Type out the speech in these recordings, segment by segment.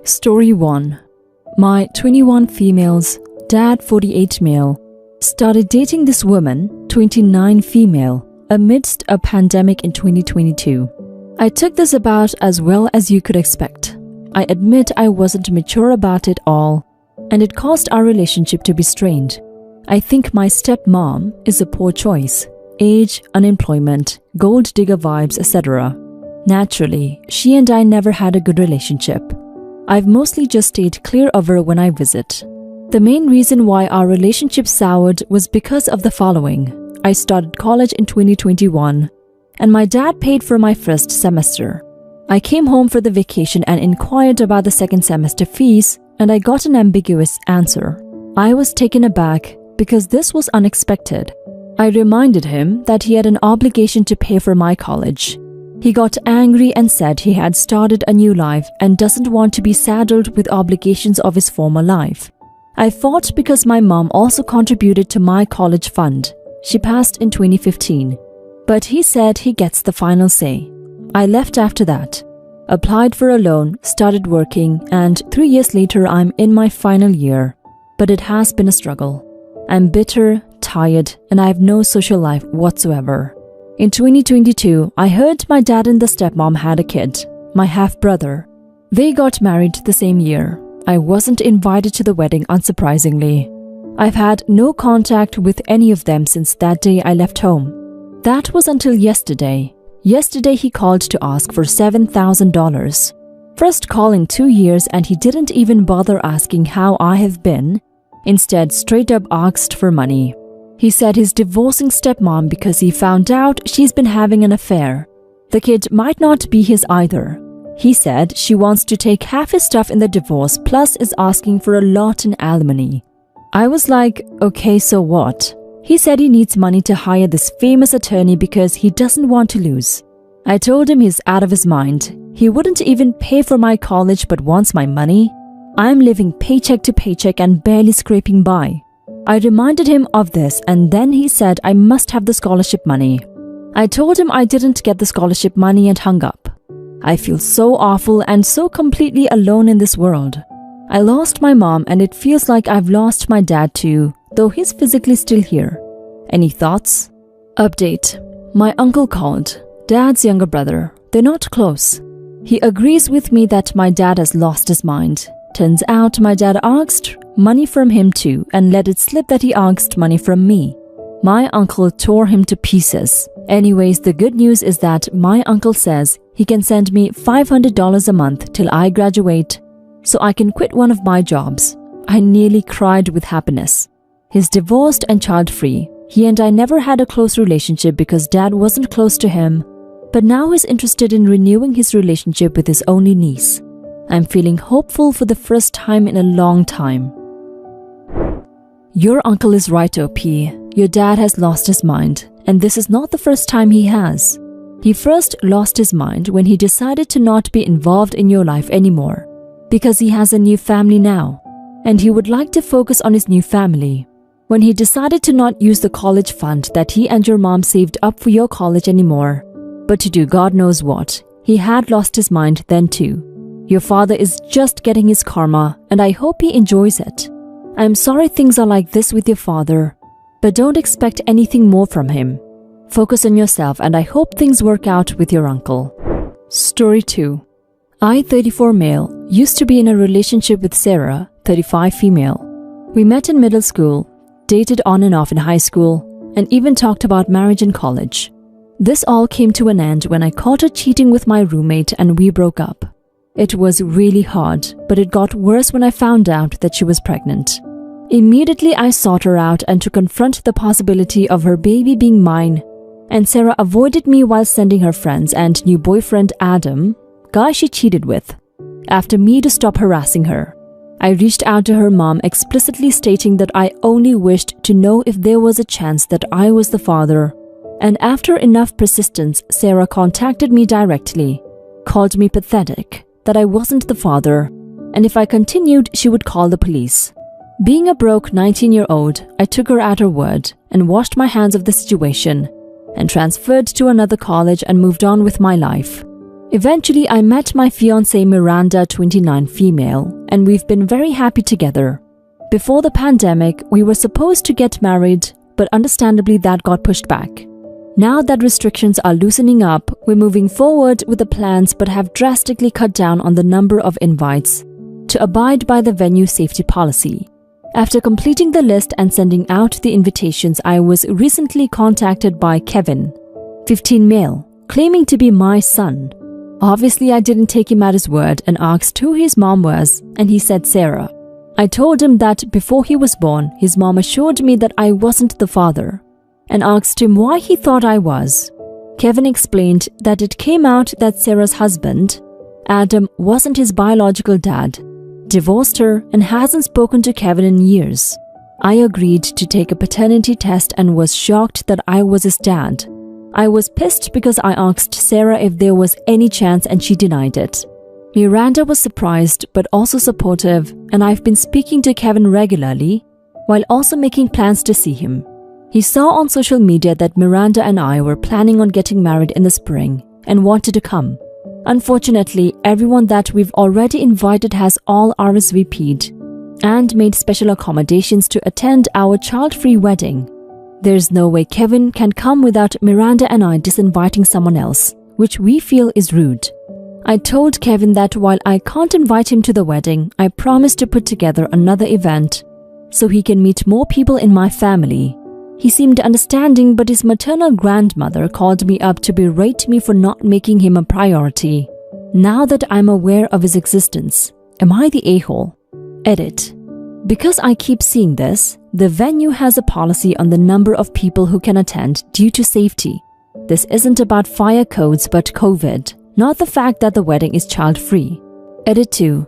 Story 1. My 21 females, dad 48 male, started dating this woman, 29 female, amidst a pandemic in 2022. I took this about as well as you could expect. I admit I wasn't mature about it all, and it caused our relationship to be strained. I think my stepmom is a poor choice. Age, unemployment, gold digger vibes, etc. Naturally, she and I never had a good relationship. I've mostly just stayed clear of her when I visit. The main reason why our relationship soured was because of the following. I started college in 2021, and my dad paid for my first semester. I came home for the vacation and inquired about the second semester fees, and I got an ambiguous answer. I was taken aback because this was unexpected. I reminded him that he had an obligation to pay for my college. He got angry and said he had started a new life and doesn't want to be saddled with obligations of his former life. I fought because my mom also contributed to my college fund. She passed in 2015. But he said he gets the final say. I left after that, applied for a loan, started working, and 3 years later I'm in my final year. But it has been a struggle. I'm bitter, tired, and I have no social life whatsoever. In 2022, I heard my dad and the stepmom had a kid, my half-brother. They got married the same year. I wasn't invited to the wedding, unsurprisingly. I've had no contact with any of them since that day I left home. That was until yesterday. Yesterday he called to ask for $7,000. First call in 2 years, and he didn't even bother asking how I have been. Instead, straight up asked for money. He said he's divorcing stepmom because he found out she's been having an affair. The kid might not be his either. He said she wants to take half his stuff in the divorce plus is asking for a lot in alimony. I was like, okay, so what? He said he needs money to hire this famous attorney because he doesn't want to lose. I told him he's out of his mind. He wouldn't even pay for my college but wants my money. I'm living paycheck to paycheck and barely scraping by. I reminded him of this, and then he said I must have the scholarship money. I told him I didn't get the scholarship money and hung up. I feel so awful and so completely alone in this world. I lost my mom and it feels like I've lost my dad too, though he's physically still here. Any thoughts? Update. My uncle called, dad's younger brother. They're not close. He agrees with me that my dad has lost his mind. Turns out my dad asked money from him too and let it slip that he asked money from me. My uncle tore him to pieces. Anyways, the good news is that my uncle says he can send me $500 a month till I graduate so I can quit one of my jobs. I nearly cried with happiness. He's divorced and child-free. He and I never had a close relationship because dad wasn't close to him, but now he's interested in renewing his relationship with his only niece. I'm feeling hopeful for the first time in a long time. Your uncle is right, OP. Your dad has lost his mind, and this is not the first time he has. He first lost his mind when he decided to not be involved in your life anymore, because he has a new family now, and he would like to focus on his new family. When he decided to not use the college fund that he and your mom saved up for your college anymore, but to do God knows what, he had lost his mind then too. Your father is just getting his karma, and I hope he enjoys it. I'm sorry things are like this with your father, but don't expect anything more from him. Focus on yourself, and I hope things work out with your uncle. Story 2. I, 34 male, used to be in a relationship with Sarah, 35 female. We met in middle school, dated on and off in high school, and even talked about marriage in college. This all came to an end when I caught her cheating with my roommate and we broke up. It was really hard, but it got worse when I found out that she was pregnant. Immediately I sought her out and to confront the possibility of her baby being mine, and Sarah avoided me while sending her friends and new boyfriend Adam, guy she cheated with, after me to stop harassing her. I reached out to her mom explicitly stating that I only wished to know if there was a chance that I was the father, and after enough persistence, Sarah contacted me directly, called me pathetic, that I wasn't the father, and if I continued, she would call the police. Being a broke 19-year-old, I took her at her word and washed my hands of the situation and transferred to another college and moved on with my life. Eventually, I met my fiancée Miranda, 29 female, and we've been very happy together. Before the pandemic, we were supposed to get married, but understandably that got pushed back. Now that restrictions are loosening up, we're moving forward with the plans but have drastically cut down on the number of invites to abide by the venue safety policy. After completing the list and sending out the invitations, I was recently contacted by Kevin, 15 male, claiming to be my son. Obviously, I didn't take him at his word and asked who his mom was, and he said Sarah. I told him that before he was born, his mom assured me that I wasn't the father, and asked him why he thought I was. Kevin explained that it came out that Sarah's husband, Adam, wasn't his biological dad, divorced her, and hasn't spoken to Kevin in years. I agreed to take a paternity test and was shocked that I was his dad. I was pissed because I asked Sarah if there was any chance and she denied it. Miranda was surprised but also supportive, and I've been speaking to Kevin regularly while also making plans to see him. He saw on social media that Miranda and I were planning on getting married in the spring and wanted to come. Unfortunately, everyone that we've already invited has all RSVP'd and made special accommodations to attend our child-free wedding. There's no way Kevin can come without Miranda and I disinviting someone else, which we feel is rude. I told Kevin that while I can't invite him to the wedding, I promise to put together another event so he can meet more people in my family. He seemed understanding, but his maternal grandmother called me up to berate me for not making him a priority. Now that I'm aware of his existence, am I the a-hole? Edit. Because I keep seeing this, the venue has a policy on the number of people who can attend due to safety. This isn't about fire codes but COVID, not the fact that the wedding is child-free. Edit 2.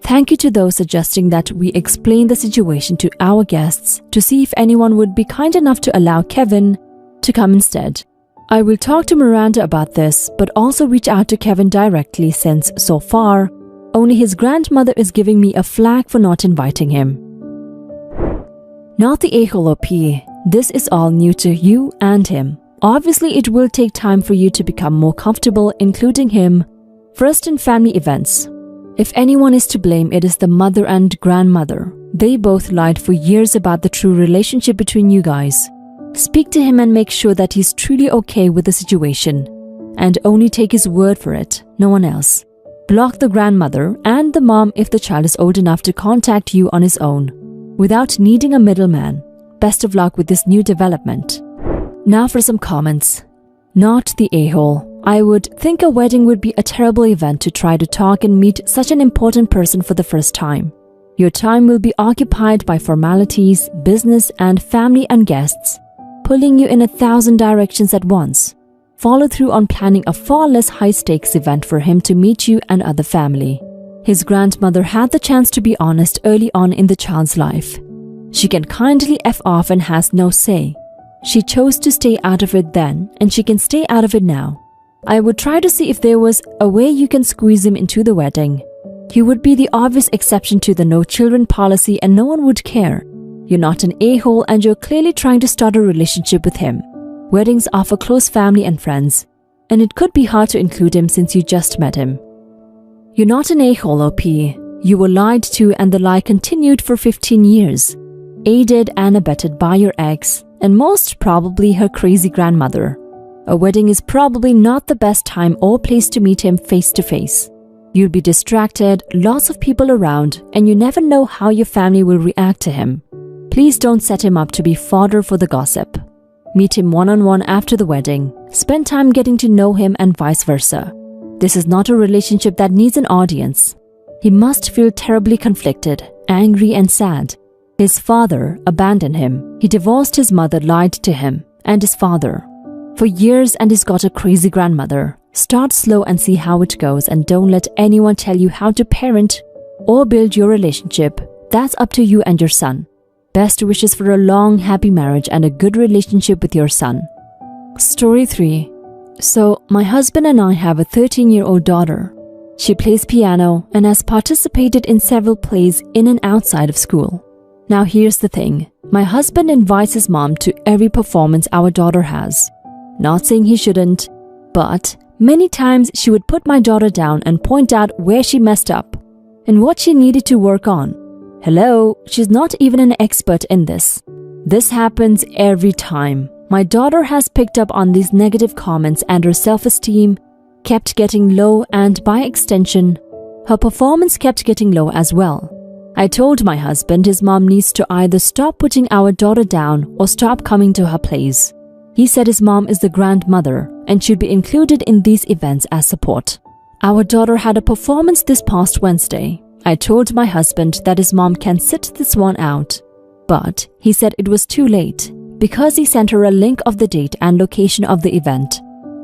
Thank you to those suggesting that we explain the situation to our guests to see if anyone would be kind enough to allow Kevin to come instead. I will talk to Miranda about this, but also reach out to Kevin directly since, so far, only his grandmother is giving me a flag for not inviting him. Not the a-hole OP. This is all new to you and him. Obviously, it will take time for you to become more comfortable including him first in family events. If anyone is to blame, it is the mother and grandmother. They both lied for years about the true relationship between you guys. Speak to him and make sure that he's truly okay with the situation, and only take his word for it, no one else. Block the grandmother and the mom if the child is old enough to contact you on his own, without needing a middleman. Best of luck with this new development. Now for some comments. Not the a-hole. I would think a wedding would be a terrible event to try to talk and meet such an important person for the first time. Your time will be occupied by formalities, business, and family and guests, pulling you in 1,000 directions at once. Follow through on planning a far less high-stakes event for him to meet you and other family. His grandmother had the chance to be honest early on in the child's life. She can kindly F off and has no say. She chose to stay out of it then, and she can stay out of it now. I would try to see if there was a way you can squeeze him into the wedding. He would be the obvious exception to the no children policy and no one would care. You're not an a-hole and you're clearly trying to start a relationship with him. Weddings are for close family and friends, and it could be hard to include him since you just met him. You're not an a-hole, OP. You were lied to and the lie continued for 15 years. Aided and abetted by your ex, and most probably her crazy grandmother. A wedding is probably not the best time or place to meet him face to face. You'll be distracted, lots of people around, and you never know how your family will react to him. Please don't set him up to be fodder for the gossip. Meet him one-on-one after the wedding. Spend time getting to know him and vice versa. This is not a relationship that needs an audience. He must feel terribly conflicted, angry and sad. His father abandoned him. He divorced his mother, lied to him, and his father. For years, and he's got a crazy grandmother. Start slow and see how it goes, and don't let anyone tell you how to parent or build your relationship. That's up to you and your son. Best wishes for a long, happy marriage and a good relationship with your son. Story 3. So, my husband and I have a 13-year-old daughter. She plays piano and has participated in several plays in and outside of school. Now here's the thing. My husband invites his mom to every performance our daughter has. Not saying he shouldn't, but Many times she would put my daughter down and point out where she messed up and what she needed to work on. Hello, she's not even an expert in this. This happens every time. My daughter has picked up on these negative comments and her self-esteem kept getting low, and by extension, her performance kept getting low as well. I told my husband his mom needs to either stop putting our daughter down or stop coming to her place. He said his mom is the grandmother and should be included in these events as support. Our daughter had a performance this past Wednesday. I told my husband that his mom can sit this one out, but he said it was too late because he sent her a link of the date and location of the event.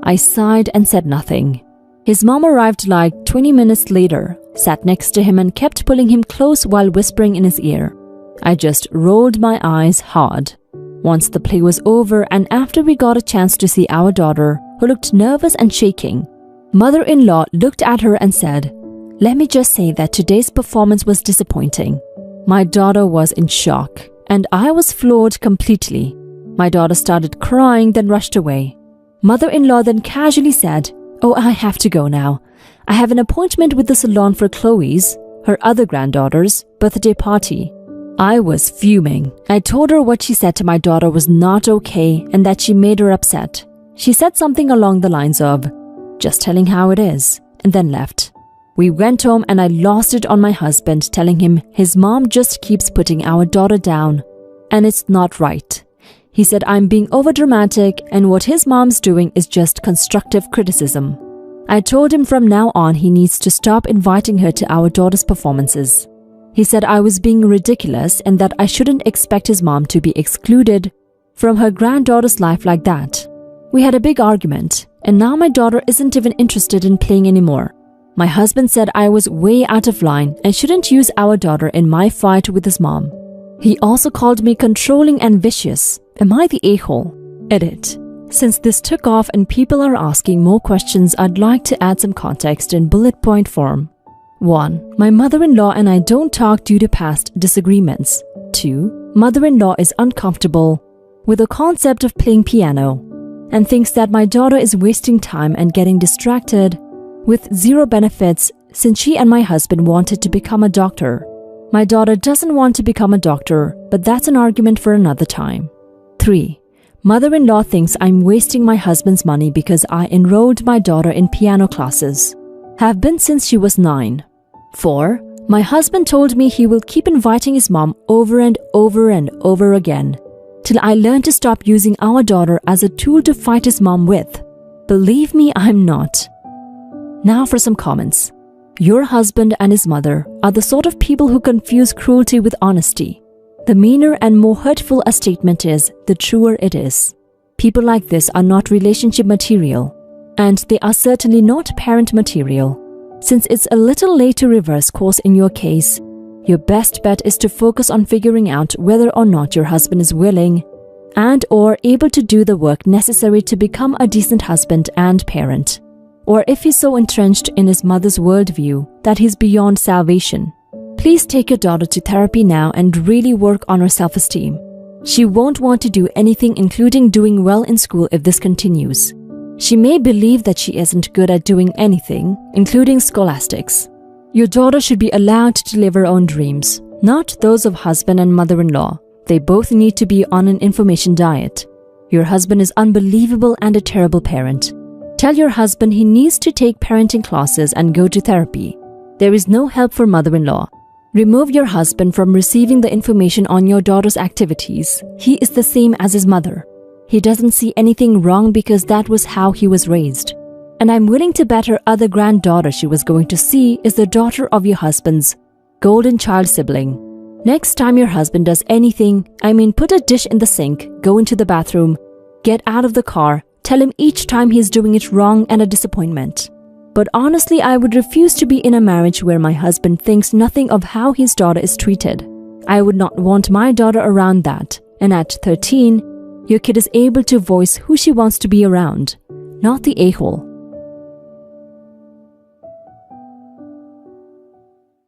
I sighed and said nothing. His mom arrived like 20 minutes later, sat next to him and kept pulling him close while whispering in his ear. I just rolled my eyes hard. Once the play was over and after we got a chance to see our daughter, who looked nervous and shaking, mother-in-law looked at her and said, "Let me just say that today's performance was disappointing." My daughter was in shock, and I was floored completely. My daughter started crying, then rushed away. Mother-in-law then casually said, "Oh, I have to go now. I have an appointment with the salon for Chloe's, her other granddaughter's, birthday party." I was fuming. I told her what she said to my daughter was not okay and that she made her upset. She said something along the lines of, "Just telling how it is," and then left. We went home and I lost it on my husband, telling him his mom just keeps putting our daughter down and it's not right. He said I'm being overdramatic and what his mom's doing is just constructive criticism. I told him from now on he needs to stop inviting her to our daughter's performances. He said I was being ridiculous and that I shouldn't expect his mom to be excluded from her granddaughter's life like that. We had a big argument, and now my daughter isn't even interested in playing anymore. My husband said I was way out of line and shouldn't use our daughter in my fight with his mom. He also called me controlling and vicious. Am I the a-hole? Edit. Since this took off and people are asking more questions, I'd like to add some context in bullet point form. 1. My mother-in-law and I don't talk due to past disagreements. 2. Mother-in-law is uncomfortable with the concept of playing piano and thinks that my daughter is wasting time and getting distracted with zero benefits since she and my husband wanted to become a doctor. My daughter doesn't want to become a doctor, but that's an argument for another time. 3. Mother-in-law thinks I'm wasting my husband's money because I enrolled my daughter in piano classes. Have been since she was 9. 4. My husband told me he will keep inviting his mom over and over and over again till I learn to stop using our daughter as a tool to fight his mom with. Believe me, I'm not. Now for some comments. Your husband and his mother are the sort of people who confuse cruelty with honesty. The meaner and more hurtful a statement is, the truer it is. People like this are not relationship material, and they are certainly not parent material. Since it's a little late to reverse course in your case, your best bet is to focus on figuring out whether or not your husband is willing and or able to do the work necessary to become a decent husband and parent, or if he's so entrenched in his mother's worldview that he's beyond salvation. Please take your daughter to therapy now and really work on her self-esteem. She won't want to do anything including doing well in school if this continues. She may believe that she isn't good at doing anything, including scholastics. Your daughter should be allowed to live her own dreams, not those of husband and mother-in-law. They both need to be on an information diet. Your husband is unbelievable and a terrible parent. Tell your husband he needs to take parenting classes and go to therapy. There is no help for mother-in-law. Remove your husband from receiving the information on your daughter's activities. He is the same as his mother. He doesn't see anything wrong because that was how he was raised. And I'm willing to bet her other granddaughter she was going to see is the daughter of your husband's golden child sibling. Next time your husband does anything, put a dish in the sink, go into the bathroom, get out of the car, tell him each time he's doing it wrong and a disappointment. But honestly, I would refuse to be in a marriage where my husband thinks nothing of how his daughter is treated. I would not want my daughter around that. And at 13, your kid is able to voice who she wants to be around, not the a-hole.